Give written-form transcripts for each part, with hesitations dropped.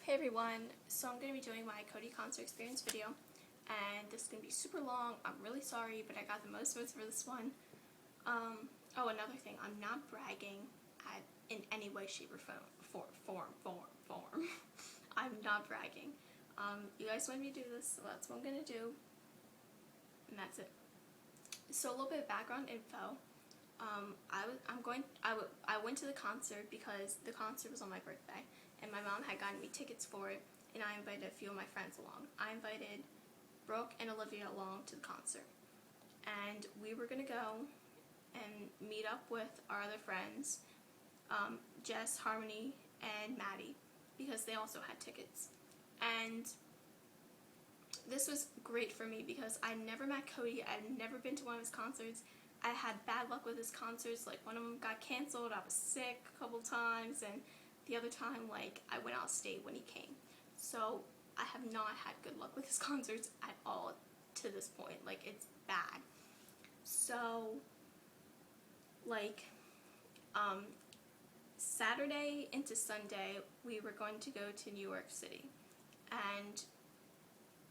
Hey everyone, so I'm going to be doing my Cody concert experience video, and this is going to be super long. I'm really sorry, but I got the most votes for this one. Oh, another thing, I'm not bragging in any way, shape, or form. I'm not bragging. You guys want me to do this, so that's what I'm going to do, and that's it. So a little bit of background info. I went to the concert because the concert was on my birthday, and my mom had gotten me tickets for it, and I invited a few of my friends along. I invited Brooke and Olivia along to the concert, and we were gonna go and meet up with our other friends, Jess, Harmony, and Maddie, because they also had tickets. And this was great for me because I never met Cody. I'd never been to one of his concerts. I had bad luck with his concerts. Like, one of them got canceled. I was sick a couple times, and the other time, like, I went out of state when he came. So I have not had good luck with his concerts at all to this point. Like, it's bad. So, like, Saturday into Sunday, we were going to go to New York City, and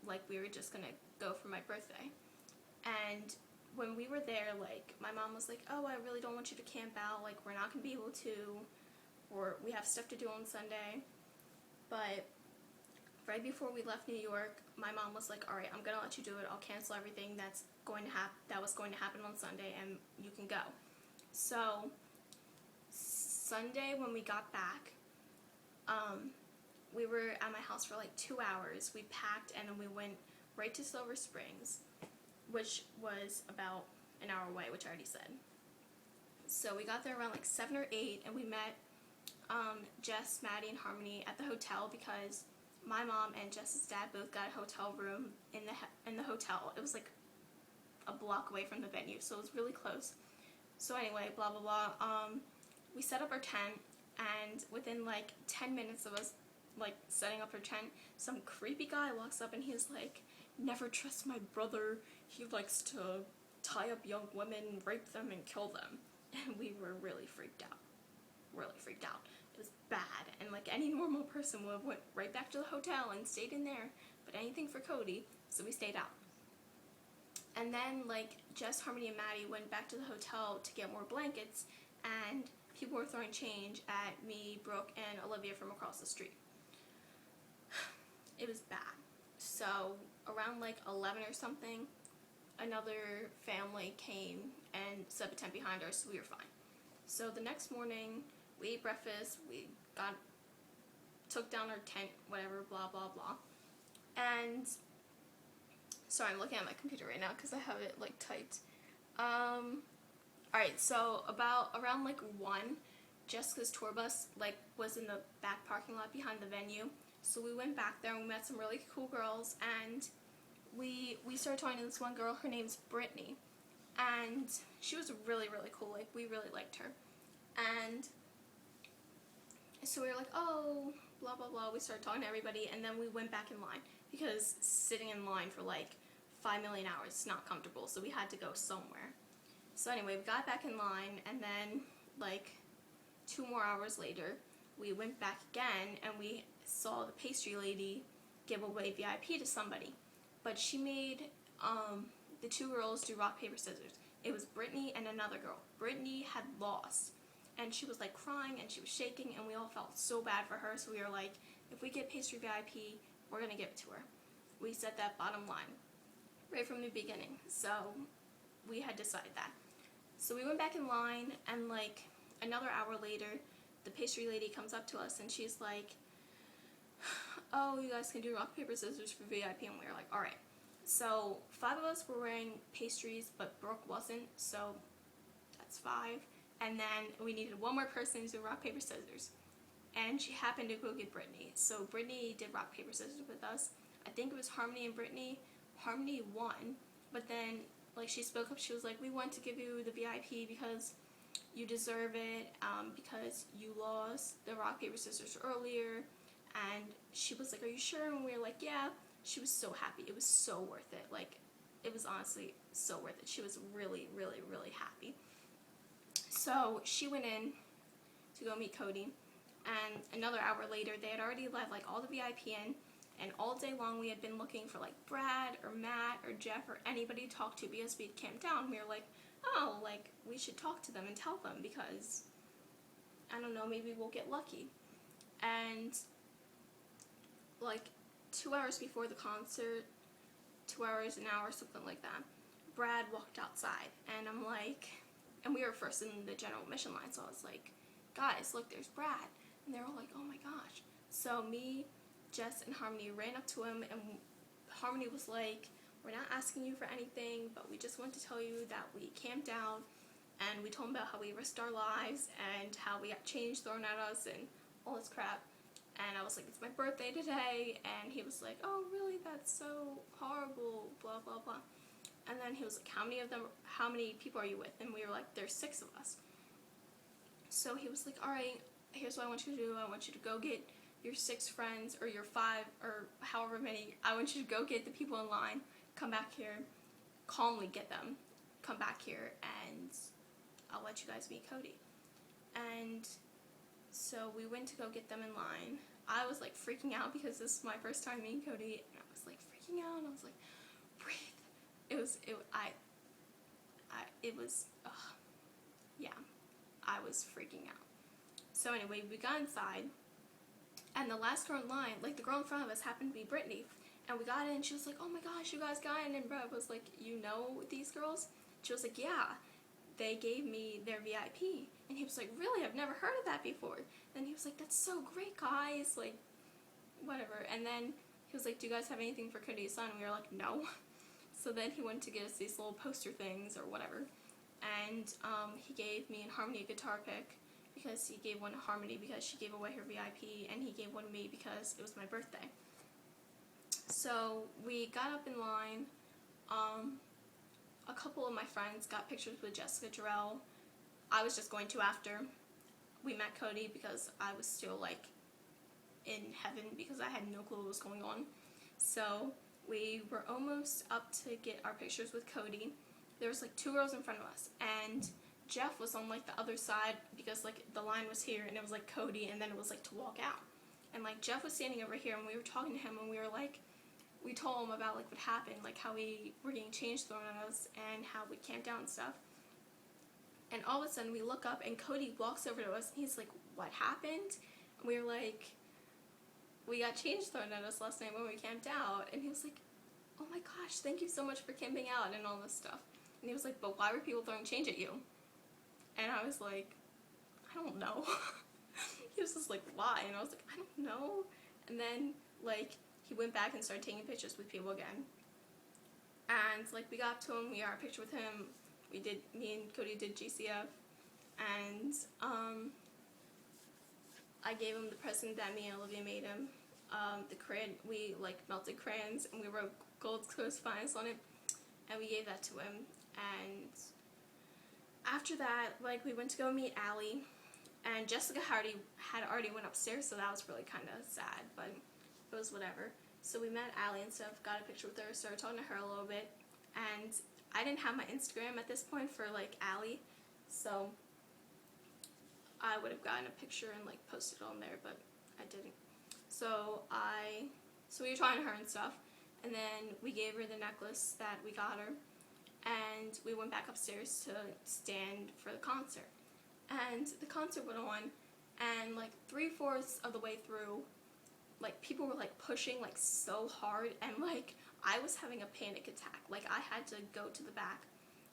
like, we were just gonna go for my birthday. And when we were there, like, my mom was like, oh, I really don't want you to camp out, like, we're not gonna be able to, or we have stuff to do on Sunday. But right before we left New York, my mom was like, all right, I'm gonna let you do it. I'll cancel everything that was going to happen on Sunday, and you can go. So Sunday, when we got back, we were at my house for like 2 hours. We packed, and then we went right to Silver Springs, which was about an hour away, which I already said. So we got there around like 7 or 8, and we met Jess, Maddie, and Harmony at the hotel because my mom and Jess's dad both got a hotel room in the hotel. It was like a block away from the venue, so it was really close. So anyway, blah blah blah. We set up our tent, and within like 10 minutes of us like setting up our tent, some creepy guy walks up and he's like, never trust my brother, he likes to tie up young women, rape them, and kill them. And we were really freaked out. It was bad, and like any normal person would have went right back to the hotel and stayed in there, but anything for Cody, so we stayed out. And then like Jess, Harmony, and Maddie went back to the hotel to get more blankets, and people were throwing change at me, Brooke, and Olivia from across the street. It was bad. So around like 11 or something, another family came and set up a tent behind us, so we were fine. So the next morning, we ate breakfast, we took down our tent, whatever, blah blah blah. And sorry, I'm looking at my computer right now because I have it like typed. Alright, so around like 1, Jessica's tour bus like was in the back parking lot behind the venue. So we went back there and we met some really cool girls, and we started talking to this one girl. Her name's Brittany, and she was really, really cool. Like, we really liked her. And so we were like, oh, blah blah blah. We started talking to everybody, and then we went back in line because sitting in line for like 5 million hours is not comfortable, so we had to go somewhere. So anyway, we got back in line, and then like 2 more hours later, we went back again, and we saw the pastry lady give away VIP to somebody. But she made the 2 girls do rock, paper, scissors. It was Brittany and another girl. Brittany had lost, and she was like crying, and she was shaking, and we all felt so bad for her, so we were like, if we get pastry VIP, we're gonna give it to her. We said that bottom line right from the beginning, so we had decided that. So we went back in line, and like another hour later, the pastry lady comes up to us, and she's like, oh, you guys can do rock, paper, scissors for VIP, and we were like, alright. So 5 of us were wearing pastries, but Brooke wasn't, so that's 5. And then we needed 1 more person to do rock, paper, scissors, and she happened to go get Brittany. So Brittany did rock, paper, scissors with us. I think it was Harmony and Brittany. Harmony won, but then like she spoke up. She was like, we want to give you the VIP because you deserve it, because you lost the rock, paper, scissors earlier. And she was like, are you sure? And we were like, yeah. She was so happy. It was so worth it. Like, it was honestly so worth it. She was really, really, really happy. So she went in to go meet Cody. And another hour later, they had already let like all the VIP in, and all day long we had been looking for like Brad or Matt or Jeff or anybody to talk to because we'd camped down. We were like, oh, like we should talk to them and tell them because I don't know, maybe we'll get lucky. And like 2 hours before the concert, 2 hours, an hour, something like that, Brad walked outside, and I'm like, and we were first in the general admission line, so I was like, guys, look, there's Brad. And they're all like, oh my gosh. So me, Jess, and Harmony ran up to him, and Harmony was like, we're not asking you for anything, but we just want to tell you that we camped out, and we told him about how we risked our lives, and how we got change thrown at us, and all this crap. And I was like, it's my birthday today, and he was like, oh really, that's so horrible, blah blah blah. And then he was like, how many people are you with? And we were like, there's 6 of us. So he was like, alright, here's what I want you to do. I want you to go get your 6 friends, or your 5, or however many. I want you to go get the people in line, come back here, calmly get them, come back here, and I'll let you guys meet Cody. And so we went to go get them in line. I was like freaking out because this is my first time meeting Cody, and I was like freaking out, and I was like, breathe. I was freaking out. So anyway, we got inside, and the last girl in line, like the girl in front of us happened to be Brittany, and we got in, and she was like, oh my gosh, you guys got in, and Brad was like, you know these girls? She was like, yeah, they gave me their VIP, and he was like, really, I've never heard of that before. And he was like, that's so great, guys, like, whatever. And then he was like, do you guys have anything for Cody's son? And we were like, no. So then he went to get us these little poster things or whatever, and he gave me and Harmony a guitar pick, because he gave one to Harmony because she gave away her VIP, and he gave one to me because it was my birthday. So we got up in line. A couple of my friends got pictures with Jessica Jarrell. I was just going to after. We met Cody because I was still like in heaven because I had no clue what was going on. So we were almost up to get our pictures with Cody. There was like 2 girls in front of us, and Jeff was on like the other side because like the line was here, and it was like Cody, and then it was like to walk out. And like Jeff was standing over here, and we were talking to him, and we were like, we told him about like what happened, like how we were getting change thrown at us and how we camped out and stuff. And all of a sudden we look up, and Cody walks over to us, and he's like, what happened? And we were like, we got change thrown at us last night when we camped out. And he was like, oh my gosh, thank you so much for camping out and all this stuff. And he was like, but why were people throwing change at you? And I was like, I don't know. He was just like, why? And I was like, I don't know. And then like he went back and started taking pictures with people again. And like we got up to him, we got a picture with him. Me and Cody did GCF, and I gave him the present that me and Olivia made him. The crayon, we like melted crayons, and we wrote Gold Coast Finest on it, and we gave that to him. And after that, like we went to go meet Allie, and Jessica had already went upstairs, so that was really kind of sad, but it was whatever. So we met Allie and stuff, got a picture with her, started talking to her a little bit, and I didn't have my Instagram at this point for like Allie, so I would have gotten a picture and like posted it on there, but I didn't. So we were talking to her and stuff, and then we gave her the necklace that we got her, and we went back upstairs to stand for the concert. And the concert went on, and like 3/4 of the way through, like people were like pushing like so hard, and like I was having a panic attack. Like I had to go to the back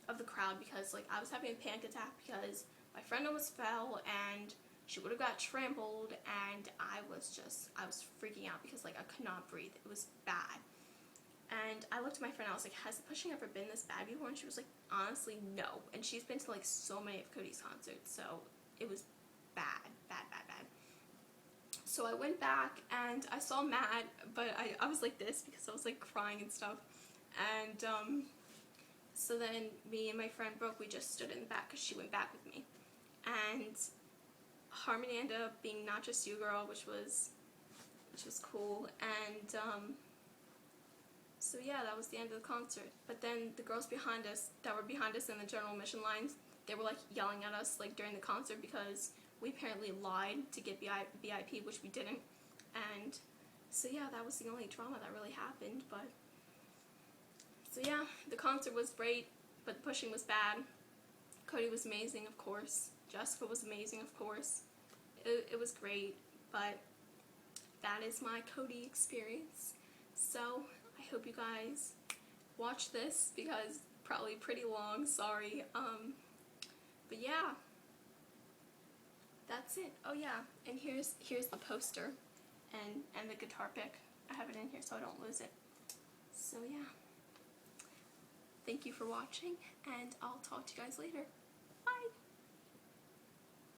of the crowd because like I was having a panic attack because my friend almost fell and she would have got trampled, and I was freaking out because like I could not breathe. It was bad. And I looked at my friend, I was like, has the pushing ever been this bad before? And she was like, honestly, no. And she's been to like so many of Cody's concerts, so it was bad. So I went back and I saw Matt, but I was like this because I was like crying and stuff. And so then me and my friend Brooke, we just stood in the back because she went back with me. And Harmony ended up being Not Just You Girl, which was cool. And so yeah, that was the end of the concert. But then the girls that were behind us in the general admission lines, they were like yelling at us like during the concert because we apparently lied to get VIP, which we didn't. And so yeah, that was the only drama that really happened. But so yeah, the concert was great, but the pushing was bad. Cody was amazing, of course. Jessica was amazing, of course. It was great, but that is my Cody experience. So I hope you guys watch this because probably pretty long, sorry. But yeah, that's it. Oh yeah, and here's the poster and the guitar pick. I have it in here so I don't lose it. So yeah, thank you for watching, and I'll talk to you guys later.